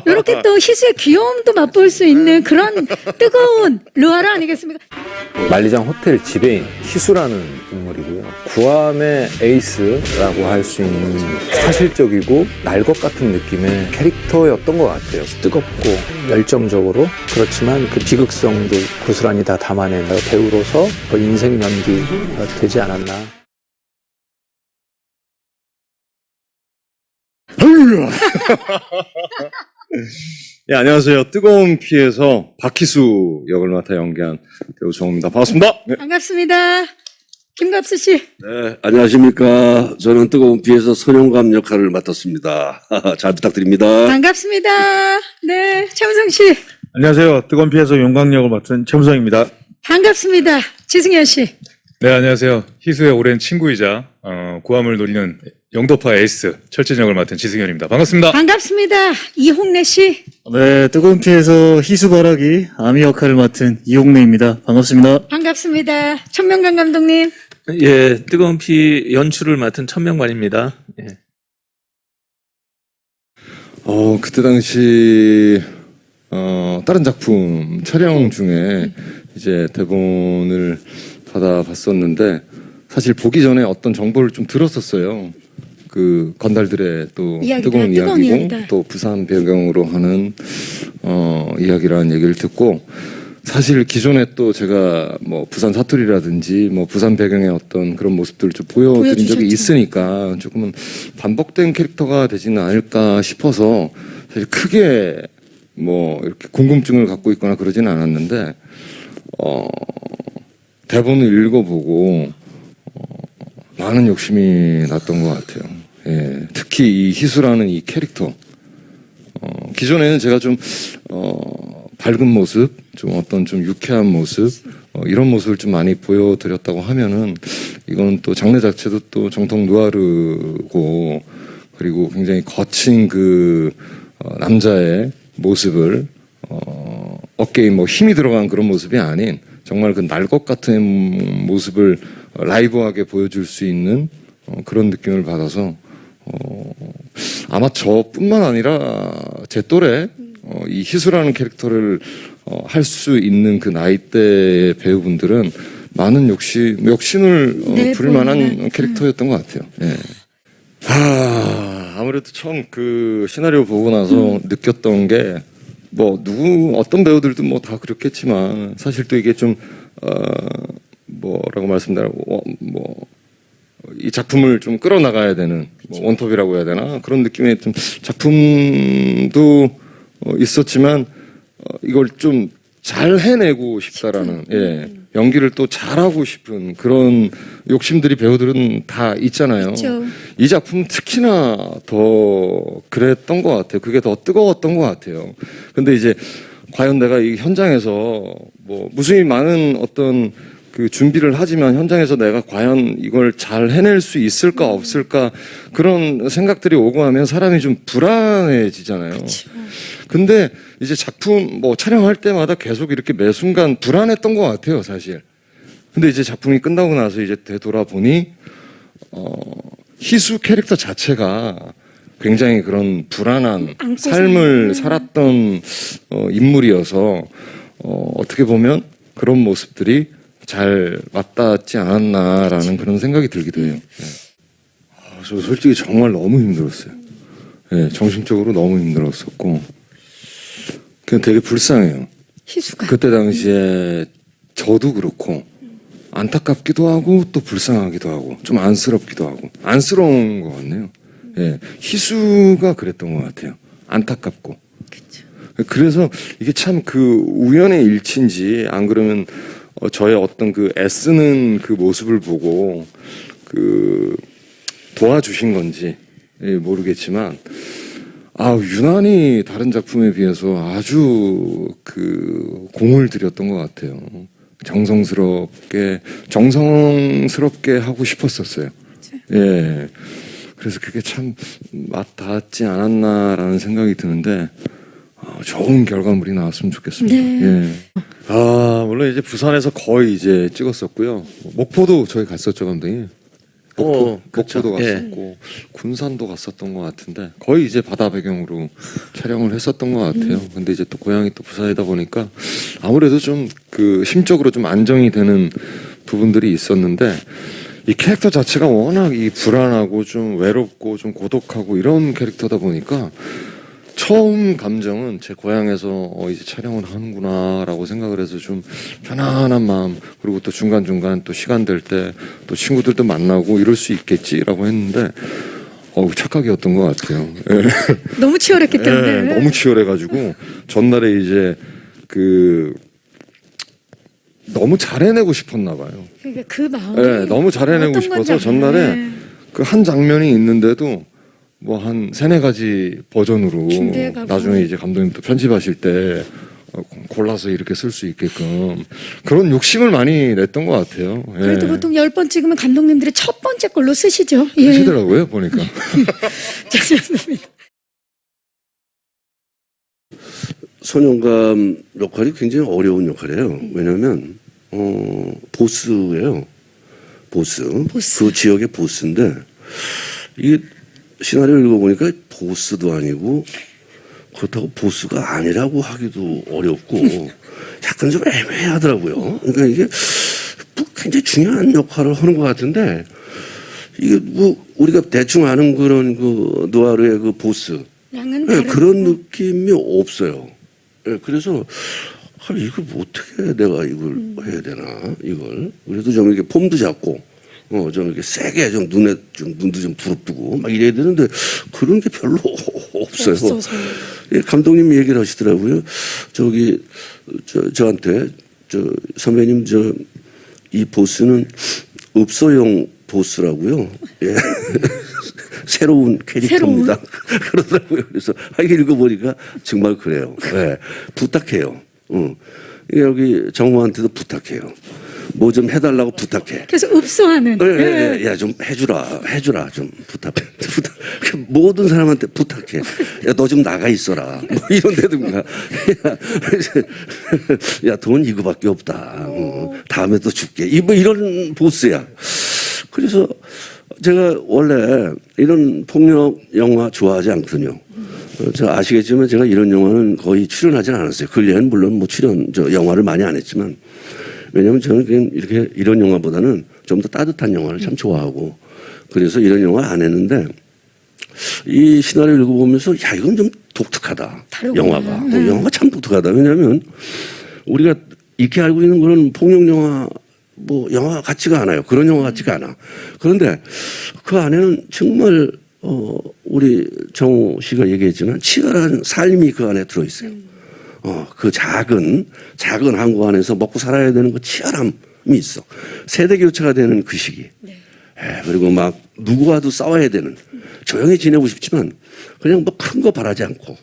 이렇게 또 희수의 귀여움도 맛볼 수 있는 그런 뜨거운 르와르 아니겠습니까? 만리장 호텔 지배인 희수라는 인물이고요. 구암의 에이스라고 할 수 있는 사실적이고 날 것 같은 느낌의 캐릭터였던 것 같아요. 뜨겁고 열정적으로, 그렇지만 그 비극성도 고스란히 다 담아낸 배우로서 인생 연기가 되지 않았나. 네, 안녕하세요. 뜨거운 피에서 박희수 역을 맡아 연기한 배우 정우입니다. 반갑습니다. 네. 반갑습니다. 김갑수 씨. 네, 안녕하십니까. 저는 뜨거운 피에서 선영감 역할을 맡았습니다. 잘 부탁드립니다. 반갑습니다. 네, 최우성 씨. 안녕하세요. 뜨거운 피에서 용광역을 맡은 최무성입니다. 반갑습니다. 지승현 씨. 네, 안녕하세요. 희수의 오랜 친구이자 구암을 노리는 영도파 에이스 철진역을 맡은 지승현입니다. 반갑습니다. 반갑습니다. 이홍래 씨. 네, 뜨거운 피에서 희수바라기 아미 역할을 맡은 이홍래입니다. 반갑습니다. 반갑습니다. 천명관 감독님. 예, 뜨거운 피 연출을 맡은 천명관입니다. 예. 그때 당시 다른 작품 촬영 중에 이제 대본을 받아봤었는데 사실 보기 전에 어떤 정보를 좀 들었었어요. 그 건달들의 또 뜨거운 이야기고 이야기다. 또 부산 배경으로 하는 이야기라는 얘기를 듣고 사실 기존에 또 제가 뭐 부산 사투리라든지 뭐 부산 배경의 어떤 그런 모습들을 좀 보여드린 적이 있으니까 조금은 반복된 캐릭터가 되지는 않을까 싶어서 사실 크게 뭐 이렇게 궁금증을 갖고 있거나 그러지는 않았는데 대본을 읽어보고 많은 욕심이 났던 것 같아요. 예, 특히 이 희수라는 이 캐릭터. 기존에는 제가 좀 밝은 모습, 좀 어떤 좀 유쾌한 모습, 이런 모습을 좀 많이 보여드렸다고 하면은 이거는 또 장르 자체도 또 정통 누아르고 그리고 굉장히 거친 그 남자의 모습을 어깨에 뭐 힘이 들어간 그런 모습이 아닌 정말 그 날 것 같은 모습을 라이브하게 보여줄 수 있는 그런 느낌을 받아서 아마 저뿐만 아니라 제 또래 이 희수라는 캐릭터를 할 수 있는 그 나이대의 배우분들은 많은 욕심을 부릴 만한 캐릭터였던 것 같아요. 예. 아무래도 처음 그 시나리오 보고 나서 느꼈던 게 뭐 어떤 배우들도 뭐 다 그렇겠지만 사실 또 이게 좀 뭐라고 말씀드리고 이 작품을 좀 끌어나가야 되는 뭐 원톱이라고 해야 되나 그런 느낌의 좀 작품도 있었지만 이걸 좀 잘 해내고 싶다라는 연기를 또 잘하고 싶은 그런 욕심들이 배우들은 다 있잖아요. 그렇죠. 이 작품 특히나 더 그랬던 것 같아요. 그게 더 뜨거웠던 것 같아요. 근데 이제 과연 내가 이 현장에서 뭐 무수히 많은 어떤 그 준비를 하지만 현장에서 내가 과연 이걸 잘 해낼 수 있을까 없을까 그런 생각들이 오고 하면 사람이 좀 불안해지잖아요. 그쵸. 근데 이제 작품 뭐 촬영할 때마다 계속 이렇게 매 순간 불안했던 것 같아요, 사실. 근데 이제 작품이 끝나고 나서 이제 되돌아보니 희수 캐릭터 자체가 굉장히 그런 불안한 삶을 살았던 인물이어서 어떻게 보면 그런 모습들이 잘 맞닿지 않았나라는 그런 생각이 들기도 해요. 저 솔직히 정말 너무 힘들었어요. 네, 정신적으로 너무 힘들었었고 그냥 되게 불쌍해요. 희수가. 그때 당시에 저도 그렇고 안타깝기도 하고 또 불쌍하기도 하고 좀 안쓰럽기도 하고 안쓰러운 것 같네요. 예, 희수가 그랬던 것 같아요. 안타깝고. 그래서 이게 참 그 우연의 일치인지 안 그러면 저의 어떤 그 애쓰는 그 모습을 보고 그 도와주신 건지 모르겠지만 유난히 다른 작품에 비해서 아주 그 공을 들였던 것 같아요. 정성스럽게 하고 싶었었어요. 예. 그래서 그게 참 맞닿지 않았나라는 생각이 드는데 좋은 결과물이 나왔으면 좋겠습니다. 네. 예. 물론 이제 부산에서 거의 이제 찍었었고요. 목포도 저희 갔었죠, 감독님. 목포도 갔었고 군산도 갔었던 것 같은데 거의 이제 바다 배경으로 촬영을 했었던 것 같아요. 근데 이제 또 고향이 또 부산이다 보니까 아무래도 좀 그 심적으로 좀 안정이 되는 부분들이 있었는데 이 캐릭터 자체가 워낙 이 불안하고 좀 외롭고 좀 고독하고 이런 캐릭터다 보니까 처음 감정은 제 고향에서 이제 촬영을 하는구나라고 생각을 해서 좀 편안한 마음, 그리고 또 중간중간 또 시간 될 때 또 친구들도 만나고 이럴 수 있겠지라고 했는데 착각이었던 것 같아요. 너무 치열했기 때문에. 너무 치열해가지고 전날에 이제 너무 잘 해내고 싶었나 봐요. 그러니까 그 마음이 너무 잘 해내고 어떤 싶어서 건지 전날에 알아요. 그 한 장면이 있는데도 뭐 한 3-4가지 버전으로 준비해가고. 나중에 이제 감독님도 편집하실 때 골라서 이렇게 쓸 수 있게끔 그런 욕심을 많이 냈던 것 같아요. 그래도 보통 10번 찍으면 감독님들이 첫 번째 걸로 쓰시죠. 예. 하시더라고요 보니까. 좋습니다. 손영감 역할이 굉장히 어려운 역할이에요. 왜냐하면 보스예요. 보스. 그 지역의 보스인데 이게 시나리오 읽어보니까 보스도 아니고 그렇다고 보스가 아니라고 하기도 어렵고 약간 좀 애매하더라고요. 그러니까 이게 뭐 굉장히 중요한 역할을 하는 것 같은데 이게 뭐 우리가 대충 아는 그런 그 누아르의 그 보스 양은 네, 다른 그런 느낌이 없어요. 네, 그래서 이걸 뭐 어떻게 내가 이걸 해야 되나 이걸 그래도 좀 이렇게 폼도 잡고 좀 이렇게 세게 좀 눈도 좀 부릅뜨고 막 이래야 되는데 그런 게 별로 없어요. 예, 감독님 얘기를 하시더라고요. 저한테 선배님 이 보스는 읍소용 보스라고요. 예. 새로운 캐릭터입니다. 그러더라고요. 그래서 이게 읽어보니까 정말 그래요. 네. 부탁해요. 여기 정우한테도 부탁해요. 뭐 좀 해달라고 부탁해. 계속 읍소하는. 네. 야, 좀 해주라. 좀 부탁해. 모든 사람한테 부탁해. 야, 너 좀 나가 있어라. 뭐 이런 데든가. 야, 돈 이거밖에 없다. 다음에 또 줄게. 뭐 이런 보스야. 그래서 제가 원래 이런 폭력 영화 좋아하지 않거든요. 저 아시겠지만 제가 이런 영화는 거의 출연하진 않았어요. 근래에는 물론 뭐 영화를 많이 안 했지만 왜냐하면 저는 그냥 이런 영화보다는 좀 더 따뜻한 영화를 참 좋아하고 그래서 이런 영화 안 했는데 이 시나리오 읽어보면서 야 이건 좀 독특하다. 영화가. 영화가 참 독특하다. 왜냐하면 우리가 익히 알고 있는 그런 폭력 영화 뭐 영화 같지가 않아요. 그런 영화 같지가 않아. 그런데 그 안에는 정말 우리 정우 씨가 얘기했지만 치열한 삶이 그 안에 들어있어요. 그 작은 항구 안에서 먹고 살아야 되는 그 치열함이 있어. 세대 교체가 되는 그 시기. 그리고 막 누구와도 싸워야 되는 조용히 지내고 싶지만 그냥 뭐 큰 거 바라지 않고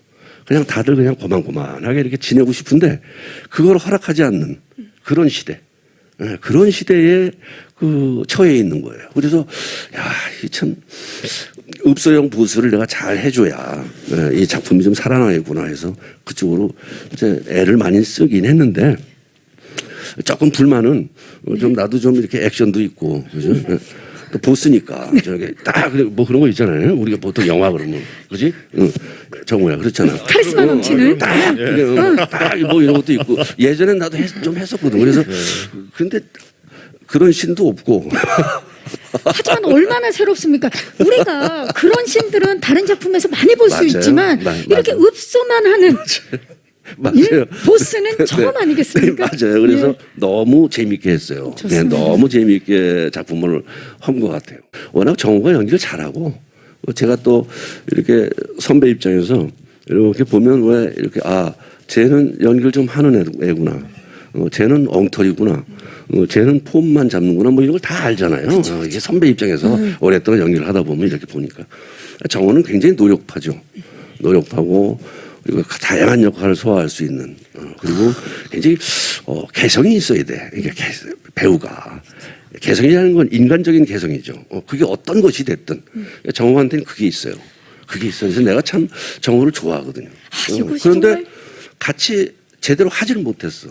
그냥 다들 그냥 고만고만하게 이렇게 지내고 싶은데 그걸 허락하지 않는 그런 시대. 그런 시대에 처해 있는 거예요. 그래서 이 참 읍소용 보스를 내가 잘 해줘야 이 작품이 좀 살아나겠구나 해서 그쪽으로 이제 애를 많이 쓰긴 했는데 조금 불만은 좀 나도 좀 이렇게 액션도 있고 그죠? 또 보스니까 저게 딱 뭐 그런 거 있잖아요. 우리가 보통 영화 그러면 그지? 정우야 그렇잖아. 카리스마 넘치는. 딱 뭐 이런 것도 있고 예전엔 나도 좀 했었거든. 그래서 근데 그런 신도 없고. 하지만 얼마나 새롭습니까? 우리가 그런 신들은 다른 작품에서 많이 볼 수 맞아요. 있지만 이렇게 맞아요. 읍소만 하는 맞아요. 보스는 처음 아니겠습니까? 맞아요. 그래서 너무 재밌게 했어요. 좋습니다. 너무 재밌게 작품을 한 것 같아요. 워낙 정우가 연기를 잘하고 제가 또 이렇게 선배 입장에서 이렇게 보면 왜 이렇게 쟤는 연기를 좀 하는 애구나. 쟤는 엉터리구나. 쟤는 폼만 잡는구나. 뭐 이런 걸 다 알잖아요. 이게 선배 입장에서 오랫동안 연기를 하다 보면 이렇게 보니까. 정우는 굉장히 노력파죠. 노력하고 그리고 다양한 역할을 소화할 수 있는 그리고 굉장히 개성이 있어야 돼. 이게 배우가. 개성이라는 건 인간적인 개성이죠. 그게 어떤 것이 됐든 정우한테는 그게 있어요. 그게 있어요. 그래서 내가 참 정우를 좋아하거든요. 그런데 정말... 같이 제대로 하지를 못했어.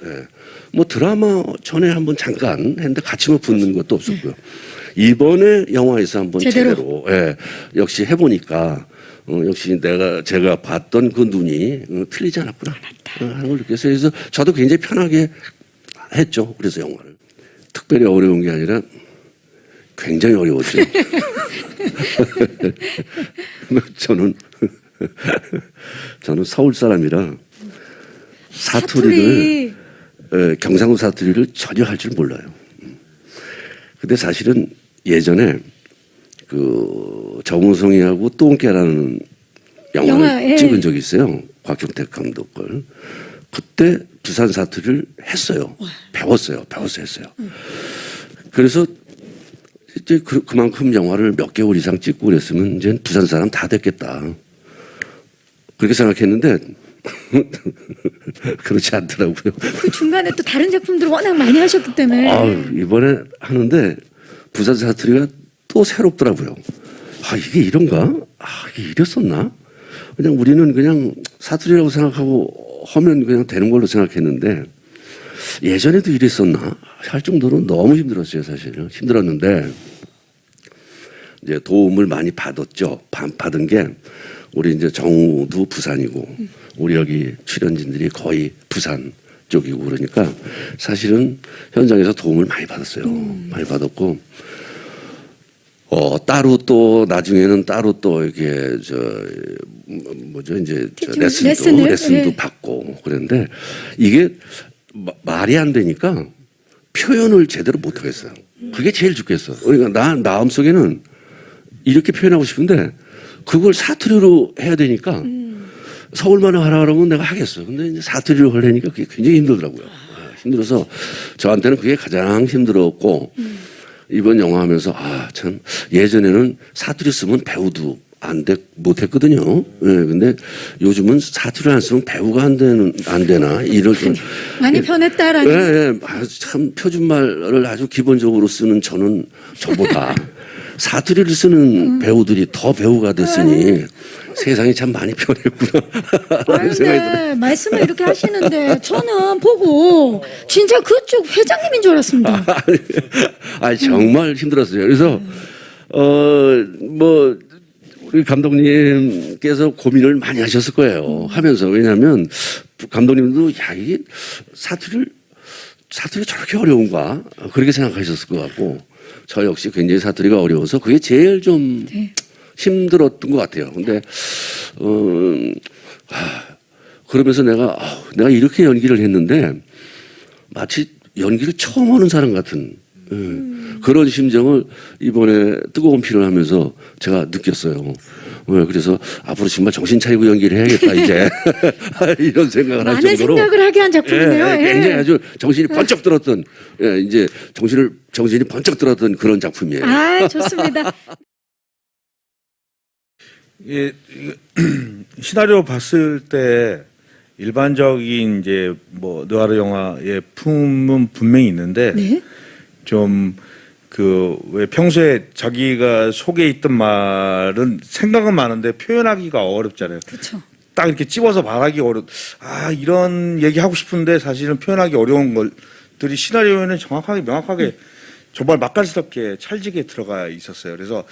예. 뭐 드라마 전에 한번 잠깐 했는데 같이 뭐 붙는 것도 없었고요. 이번에 영화에서 한번 제대로. 제대로 예, 역시 해보니까 역시 제가 봤던 그 눈이 틀리지 않았구나 하는 걸 느꼈어요. 그래서 저도 굉장히 편하게 했죠. 그래서 영화를 특별히 어려운 게 아니라 굉장히 어려웠죠. 저는 서울 사람이라 사투리를 경상도 사투리를 전혀 할 줄 몰라요. 근데 사실은 예전에 그 정우성이하고 똥개라는 영화를 예. 찍은 적이 있어요. 곽경택 감독 걸. 그때 부산 사투리를 했어요. 배웠어요. 했어요. 그래서 이제 그만큼 영화를 몇 개월 이상 찍고 그랬으면 이제 부산 사람 다 됐겠다. 그렇게 생각했는데 그렇지 않더라고요. 그 중간에 또 다른 작품들을 워낙 많이 하셨기 때문에. 이번에 하는데 부산 사투리가 또 새롭더라고요. 이게 이런가? 이게 이랬었나? 그냥 우리는 그냥 사투리라고 생각하고 하면 그냥 되는 걸로 생각했는데 예전에도 이랬었나? 할 정도로 너무 힘들었어요, 사실은. 힘들었는데 이제 도움을 많이 받았죠. 받은 게 우리 이제 정우도 부산이고 우리 여기 출연진들이 거의 부산 쪽이고 그러니까 사실은 현장에서 도움을 많이 받았어요. 많이 받았고 따로 또 나중에는 따로 또 이렇게 레슨도 예. 받고 그랬는데 이게 말이 안 되니까 표현을 제대로 못 하겠어요. 그게 제일 죽겠어. 그러니까 나 마음속에는 이렇게 표현하고 싶은데 그걸 사투리로 해야 되니까 서울말로 하라 그러면 내가 하겠어. 근데 이제 사투리로 하려니까 그게 굉장히 힘들더라고요. 힘들어서 저한테는 그게 가장 힘들었고 이번 영화 하면서 참 예전에는 사투리 쓰면 배우도 못 했거든요. 예, 근데 요즘은 사투리 안 쓰면 배우가 안 되나 이런 좀 많이 변했다라는. 예, 참 표준말을 아주 기본적으로 쓰는 저보다 사투리를 쓰는 배우들이 더 배우가 됐으니 세상이 참 많이 변했구나. 근데 말씀을 이렇게 하시는데 저는 보고 진짜 그쪽 회장님인 줄 알았습니다. 정말 힘들었어요. 그래서 우리 감독님께서 고민을 많이 하셨을 거예요. 하면서 왜냐하면 감독님도 이게 사투리가 저렇게 어려운가 그렇게 생각하셨을 것 같고 저 역시 굉장히 사투리가 어려워서 그게 제일 좀 힘들었던 것 같아요. 근데 그러면서 내가 이렇게 연기를 했는데 마치 연기를 처음 하는 사람 같은 그런 심정을 이번에 뜨거운 피를 하면서 제가 느꼈어요. 그래서 앞으로 정말 정신 차리고 연기를 해야겠다 이제 이런 생각을 할 많은 정도로 생각을 하게 한 작품이네요. 예. 굉장히 아주 정신이 번쩍 들었던 이제 정신이 번쩍 들었던 그런 작품이에요. 좋습니다. 예, 시나리오 봤을 때 일반적인 이제 느와르 영화의 품은 분명히 있는데 네. 좀 왜 평소에 자기가 속에 있던 말은 생각은 많은데 표현하기가 어렵잖아요. 그렇죠. 딱 이렇게 찝어서 말하기 이런 얘기 하고 싶은데 사실은 표현하기 어려운 것들이 시나리오에는 정확하게 명확하게 정말 맛깔스럽게 찰지게 들어가 있었어요. 그래서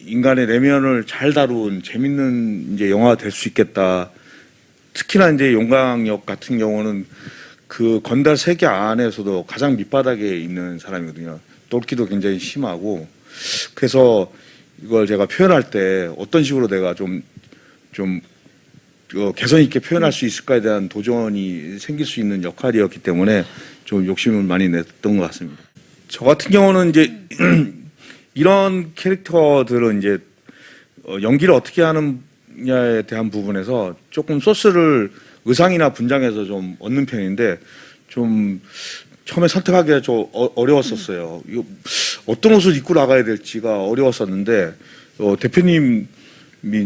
인간의 내면을 잘 다룬 재밌는 이제 영화가 될 수 있겠다. 특히나 이제 용광역 같은 경우는 그 건달 세계 안에서도 가장 밑바닥에 있는 사람이거든요. 똘끼도 굉장히 심하고 그래서 이걸 제가 표현할 때 어떤 식으로 내가 좀 개성 있게 표현할 수 있을까에 대한 도전이 생길 수 있는 역할이었기 때문에 좀 욕심을 많이 냈던 것 같습니다. 저 같은 경우는 이제 이런 캐릭터들은 이제 연기를 어떻게 하느냐에 대한 부분에서 조금 소스를 의상이나 분장해서 좀 얻는 편인데 좀 처음에 선택하기가 좀 어려웠었어요. 이거 어떤 옷을 입고 나가야 될지가 어려웠었는데 대표님이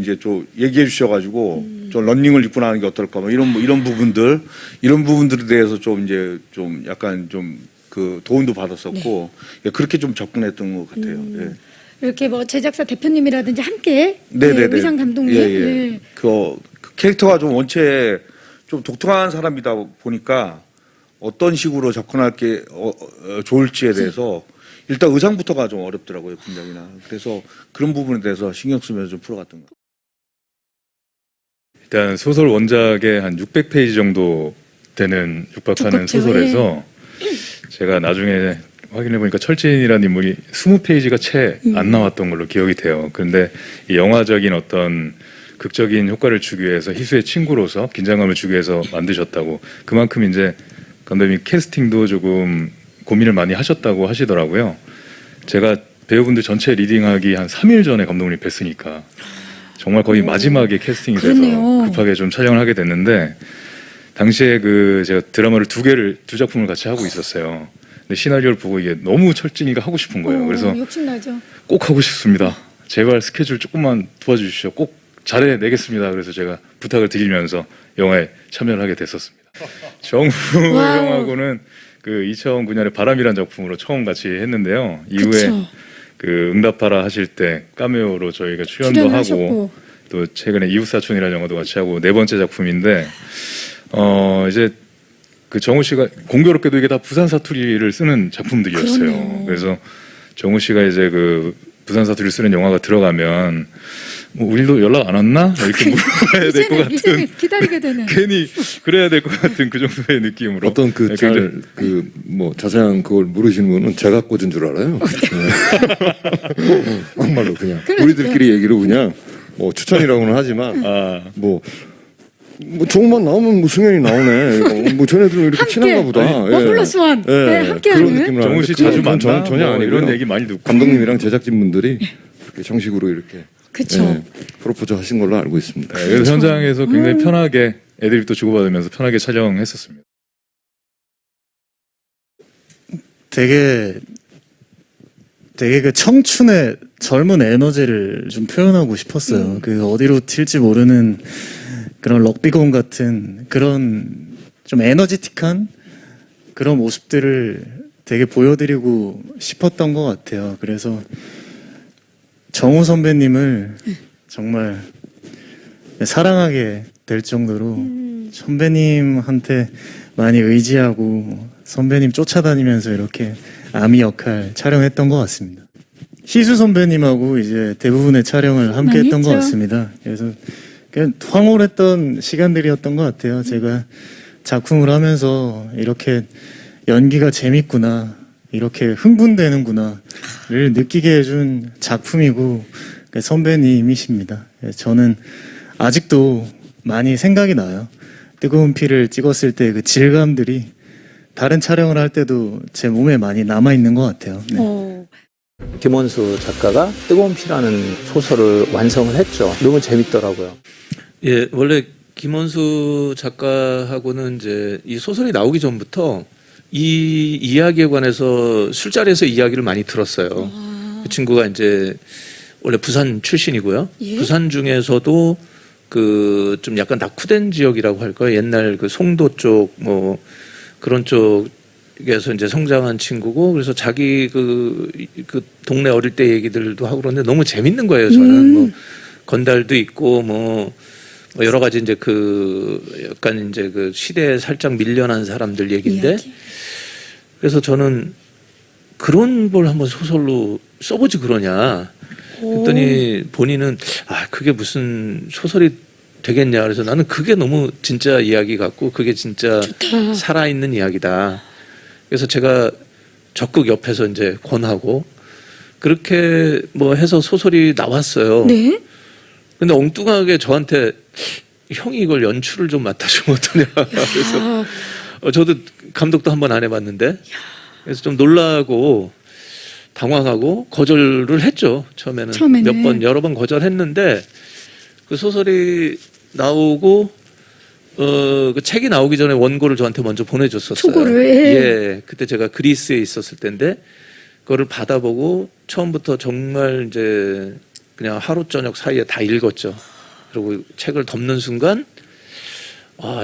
이제 좀 얘기해 주셔가지고 좀 런닝을 입고 나가는 게 어떨까 뭐 이런 부분들에 대해서 좀 이제 좀 약간 좀 그 도움도 받았었고 예, 그렇게 좀 접근했던 것 같아요. 예. 이렇게 제작사 대표님이라든지 함께 네네네. 의상 감독님. 예. 그 캐릭터가 좀 원체 좀 독특한 사람이다 보니까 어떤 식으로 접근할 게 좋을지에 대해서 일단 의상부터가 좀 어렵더라고요, 분장이나. 그래서 그런 부분에 대해서 신경 쓰면서 좀 풀어갔던 것 같아요. 일단 소설 원작의 한 600페이지 정도 되는 육박하는 두껍죠. 소설에서 제가 나중에 확인해 보니까 철진이라는 인물이 20페이지가 채 안 나왔던 걸로 기억이 돼요. 그런데 이 영화적인 어떤 극적인 효과를 주기 위해서 희수의 친구로서 긴장감을 주기 위해서 만드셨다고. 그만큼 이제 감독님이 캐스팅도 조금 고민을 많이 하셨다고 하시더라고요. 제가 배우분들 전체 리딩하기 한 3일 전에 감독님 뵀으니까 정말 거의 마지막에 캐스팅이 돼서 그러네요. 급하게 좀 촬영을 하게 됐는데, 당시에 그 제가 드라마를 두 작품을 같이 하고 있었어요. 근데 시나리오를 보고 이게 너무 철진이가 하고 싶은 거예요. 그래서 욕심나죠. 꼭 하고 싶습니다. 제발 스케줄 조금만 도와주십시오. 꼭 잘해내겠습니다. 그래서 제가 부탁을 드리면서 영화에 참여를 하게 됐었습니다. 정우 와우. 형하고는 그 2009년에 바람이란 작품으로 처음 같이 했는데요. 이후에 그쵸. 그 응답하라 하실 때 카메오로 저희가 출연도 출연하셨고. 하고, 또 최근에 이웃사촌이라는 영화도 같이 하고 4번째 작품인데, 이제 그 정우 씨가 공교롭게도 이게 다 부산 사투리를 쓰는 작품들이었어요. 그러네요. 그래서 정우 씨가 이제 그 부산 사투리를 쓰는 영화가 들어가면 뭐 우리도 연락 안 왔나 이렇게 물어봐야 될 것 같은, 이제는 기다리게 되는. 괜히 그래야 될 것 같은 그 정도의 느낌으로 어떤 그 굉장히 뭐 자세한 그걸 모르시는 분은 제가 꽂은 줄 알아요. 네. 막말로 그냥 우리들끼리 얘기로 그냥 뭐 추천이라고는 하지만 뭐 조금만 나오면 뭐 승현이 나오네. 뭐 쟤네들은 이렇게 함께. 친한가 보다. 원 플러스 원. 네, 함께하는. 그런 느낌을 정우 씨 하는데 자주 그건 만나 전혀 뭐 아니고요. 이런 얘기 많이 듣고. 감독님이랑 제작진분들이 이렇게 정식으로 이렇게 그쵸. 프로포즈 하신 걸로 알고 있습니다. 네, 그래서 현장에서 굉장히 편하게 애드립도 주고받으면서 편하게 촬영했었습니다. 되게 그 청춘의 젊은 에너지를 좀 표현하고 싶었어요. 그 어디로 튈지 모르는 그런 럭비공 같은 그런 좀 에너지틱한 그런 모습들을 되게 보여드리고 싶었던 것 같아요. 그래서 정우 선배님을 정말 사랑하게 될 정도로 선배님한테 많이 의지하고 선배님 쫓아다니면서 이렇게 아미 역할 촬영했던 것 같습니다. 희수 선배님하고 이제 대부분의 촬영을 함께 많이 했던 것 했죠. 같습니다. 그래서 그냥 황홀했던 시간들이었던 것 같아요. 제가 작품을 하면서 이렇게 연기가 재밌구나, 이렇게 흥분되는구나를 느끼게 해준 작품이고 선배님이십니다. 저는 아직도 많이 생각이 나요. 뜨거운 피를 찍었을 때 그 질감들이 다른 촬영을 할 때도 제 몸에 많이 남아 있는 것 같아요. 네. 김원수 작가가 뜨거운 피라는 소설을 완성을 했죠. 너무 재밌더라고요. 예, 원래 김원수 작가하고는 이제 이 소설이 나오기 전부터 이 이야기에 관해서 술자리에서 이야기를 많이 들었어요. 그 친구가 이제 원래 부산 출신이고요. 예? 부산 중에서도 그 좀 약간 낙후된 지역이라고 할까요? 옛날 그 송도 쪽 뭐 그런 쪽에서 이제 성장한 친구고, 그래서 자기 그 동네 어릴 때 얘기들도 하고 그러는데 너무 재밌는 거예요. 저는 뭐 건달도 있고 뭐 여러 가지 이제 그 약간 이제 그 시대에 살짝 밀려난 사람들 얘기인데, 이야기. 그래서 저는 그런 걸 한번 소설로 써보지 그러냐 했더니 본인은 그게 무슨 소설이 되겠냐. 그래서 나는 그게 너무 진짜 이야기 같고 그게 진짜 살아있는 이야기다. 그래서 제가 적극 옆에서 이제 권하고 그렇게 뭐 해서 소설이 나왔어요. 네. 근데 엉뚱하게 저한테 형이 이걸 연출을 좀 맡아주면 어떠냐. 그래서 저도 감독도 한번 안 해봤는데, 그래서 좀 놀라고 당황하고 거절을 했죠. 처음에는 여러 번 거절했는데, 그 소설이 나오고 그 책이 나오기 전에 원고를 저한테 먼저 보내줬었어요. 초고를. 예, 그때 제가 그리스에 있었을 때인데 그거를 받아보고 처음부터 정말 이제 그냥 하루 저녁 사이에 다 읽었죠. 그리고 책을 덮는 순간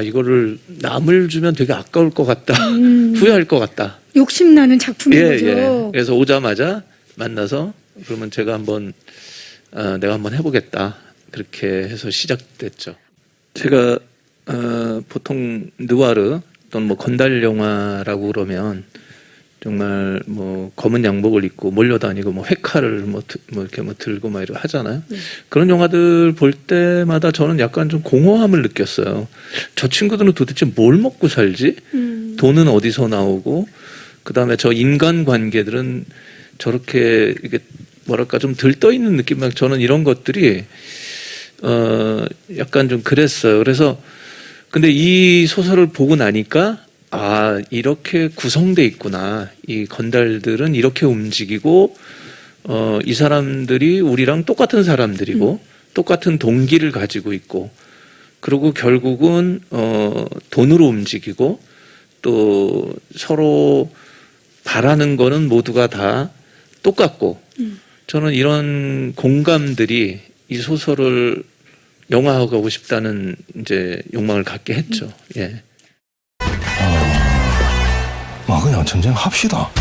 이거를 남을 주면 되게 아까울 것 같다. 후회할 것 같다. 욕심나는 작품인 예, 거죠. 예. 그래서 오자마자 만나서 그러면 제가 한번 내가 한번 해보겠다. 그렇게 해서 시작됐죠. 제가 보통 느와르 또는 뭐 건달 영화라고 그러면 정말 뭐 검은 양복을 입고 몰려다니고 뭐 회칼을 뭐 이렇게 뭐 들고 막 이러고 하잖아요. 그런 영화들 볼 때마다 저는 약간 좀 공허함을 느꼈어요. 저 친구들은 도대체 뭘 먹고 살지? 돈은 어디서 나오고, 그 다음에 저 인간 관계들은 저렇게 이게 뭐랄까 좀 들떠 있는 느낌. 저는 이런 것들이 약간 좀 그랬어요. 그래서 근데 이 소설을 보고 나니까 아, 이렇게 구성돼 있구나. 이 건달들은 이렇게 움직이고, 이 사람들이 우리랑 똑같은 사람들이고, 똑같은 동기를 가지고 있고, 그리고 결국은, 돈으로 움직이고, 또 서로 바라는 거는 모두가 다 똑같고, 저는 이런 공감들이 이 소설을 영화화하고 싶다는 이제 욕망을 갖게 했죠. 예. 그냥 전쟁 합시다.